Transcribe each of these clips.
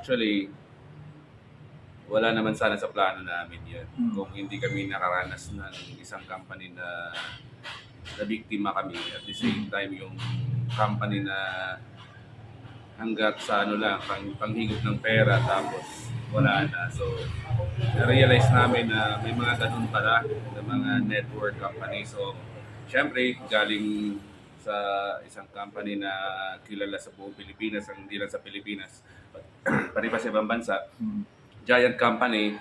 Actually, wala naman sana sa plano namin yun. Kung hindi kami nakaranas ng isang company na biktima kami. At the same time, yung company na hanggat sa ano lang, panghigop ng pera tapos wala na. So, na-realize namin na may mga ganun pala na mga network company. So, syempre, galing sa isang company na kilala sa buong Pilipinas, hindi lang sa Pilipinas, pati pa sa ibang bansa, giant company,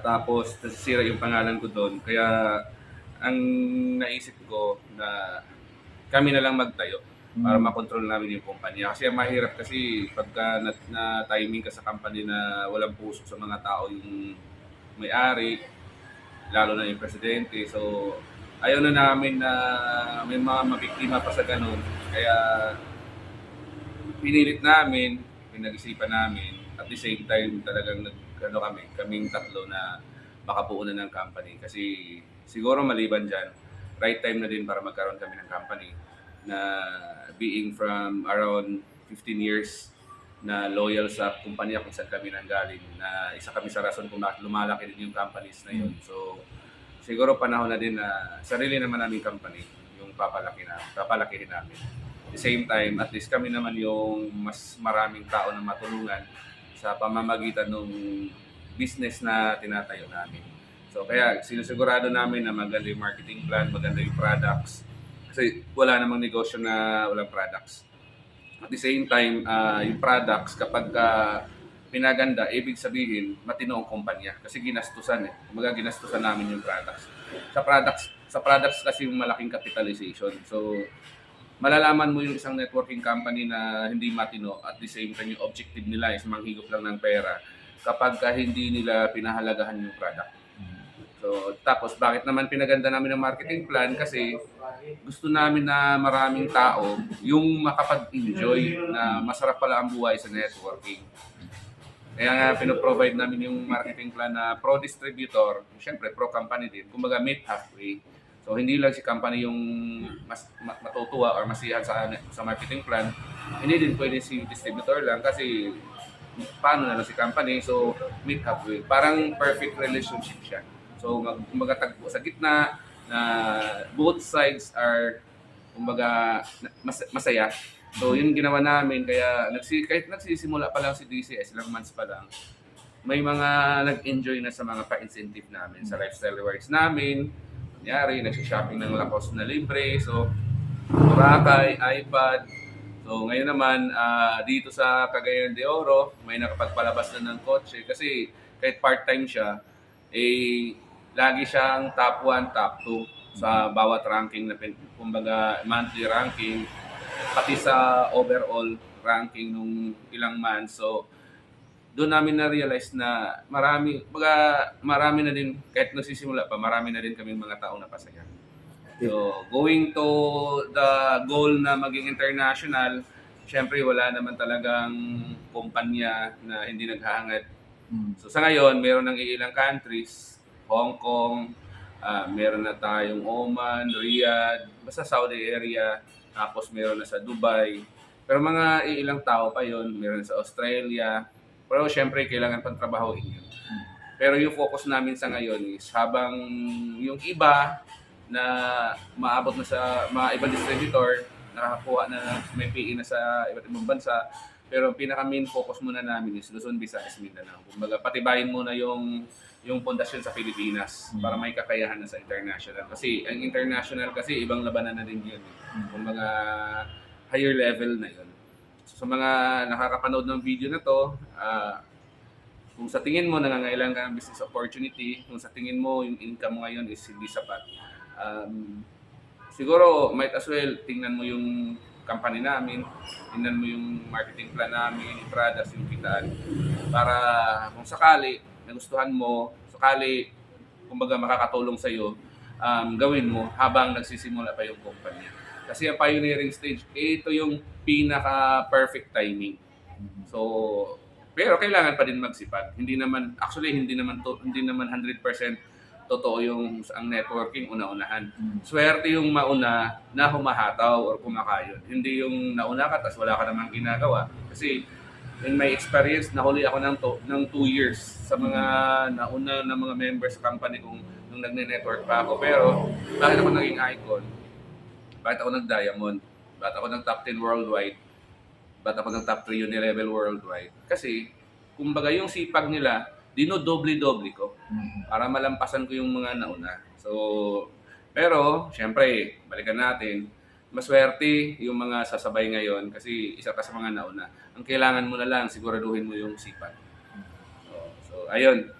tapos nasisira yung pangalan ko doon. Kaya ang naisip ko na kami na lang magtayo para makontrol namin yung kumpanya. Kasi ang mahirap kasi pagka na-timing ka sa company na walang puso sa mga tao yung may-ari, lalo na yung presidente. So, ayaw na namin na may mga mabiktima pa sa ganun. Kaya pinilit namin, pinag-isipan namin, at the same time talagang kaming tatlo na makabuo na ng company. Kasi siguro maliban dyan, right time na din para magkaroon kami ng company na being from around 15 years na loyal sa kumpanya kung saan kami nanggaling, na isa kami sa rason kung bakit lumalaki din yung companies na yun. So, siguro panahon na din na sarili naman namin company yung papalakihin namin. At the same time, at least kami naman yung mas maraming tao na matulungan sa pamamagitan ng business na tinatayo namin. So kaya sinusigurado namin na maganda yung marketing plan, maganda yung products. Kasi wala namang negosyo na walang products. At the same time, yung products kapag pinaganda, ibig sabihin matino ang kumpanya kasi ginastusan eh. Kumbaga ginastusan namin yung products. Sa products kasi yung malaking capitalization. So malalaman mo yung isang networking company na hindi matino at the same time yung objective nila is manghigop lang ng pera kapag hindi nila pinahalagahan yung product. So, tapos bakit naman pinaganda namin ang marketing plan? Kasi gusto namin na maraming tao yung makapag-enjoy na masarap pala ang buhay sa networking. Kaya nga pinoprovide namin yung marketing plan na pro-distributor, syempre pro-company din, kumbaga meet halfway. So hindi lang si company yung matutuwa or masiyahan sa marketing plan, hindi din pwede si distributor lang kasi paano na lang si company, so meet halfway. Parang perfect relationship siya. So magatagpo sa gitna na both sides are kumbaga masaya. So yun ginawa namin, kaya kahit nagsisimula pa lang si DCS, ilang months pa lang, may mga nag-enjoy na sa mga pa-incentive namin sa lifestyle rewards namin. Kunyari, nagsha-shopping ng Lacoste na libre. So, Boracay, iPad. So, ngayon naman, dito sa Cagayan de Oro, may nakapagpalabas na ng kotse. Kasi kahit part-time siya, lagi siyang top 1, top 2 sa bawat ranking na kumbaga monthly ranking, pati sa overall ranking nung ilang months. So, doon namin na-realize na marami na din, kahit nagsisimula pa, marami na din kaming mga taong napasaya. So, going to the goal na maging international, syempre wala naman talagang kumpanya na hindi naghahangad. So, sa ngayon, meron ng ilang countries, Hong Kong, meron na tayong Oman, Riyadh, basta Saudi area, tapos meron na sa Dubai. Pero mga ilang tao pa yon, meron sa Australia. Pero syempre, kailangan pang trabahoin yun. Pero yung focus namin sa ngayon is habang yung iba na maabot na sa mga ibang distributor, nakakuha na may PE na sa iba't ibang bansa, pero pinaka-main focus muna namin is Luzon, Visayas, Mindanao. Kumbaga, patibayin muna yung pundasyon sa Pilipinas para may kakayahan na sa international. Kasi ang international kasi ibang labanan na din yun. Kumbaga, higher level na yun. So, sa mga nakakapanood ng video na to, kung sa tingin mo nangangailangan ka ng business opportunity, kung sa tingin mo yung income mo ngayon is hindi sapat, siguro might as well tingnan mo yung company namin, tingnan mo yung marketing plan namin, yung products, yung kitaan, para kung sakali nagustuhan mo, sakali kumbaga makakatulong sa iyo, gawin mo habang nagsisimula pa yung kumpanya. Kasi ang pioneering stage, ito yung pinaka-perfect timing. So, pero kailangan pa din magsipag. Hindi naman 100% totoo yung ang networking una-unahan. Swerte yung mauna na humahataw or kumakayon. Hindi yung nauna ka tapos wala ka namang ginagawa. Kasi in my experience, nahuli ako ng 2 years sa mga nauna na mga members sa company kung nung nagne-network pa ako. Pero, bakit ako naging icon? Bakit ako nag-diamond? Bakit ako nag top 10 worldwide? Bakit ako nag top 3 Unilevel worldwide? Kasi, kumbaga yung sipag nila, dinodoble-doble ko para malampasan ko yung mga nauna. So, pero, syempre, balikan natin, maswerte yung mga sasabay ngayon kasi isa ka sa mga nauna. Ang kailangan mo na lang, siguraduhin mo yung sipag. So ayun.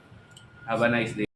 Have a nice day.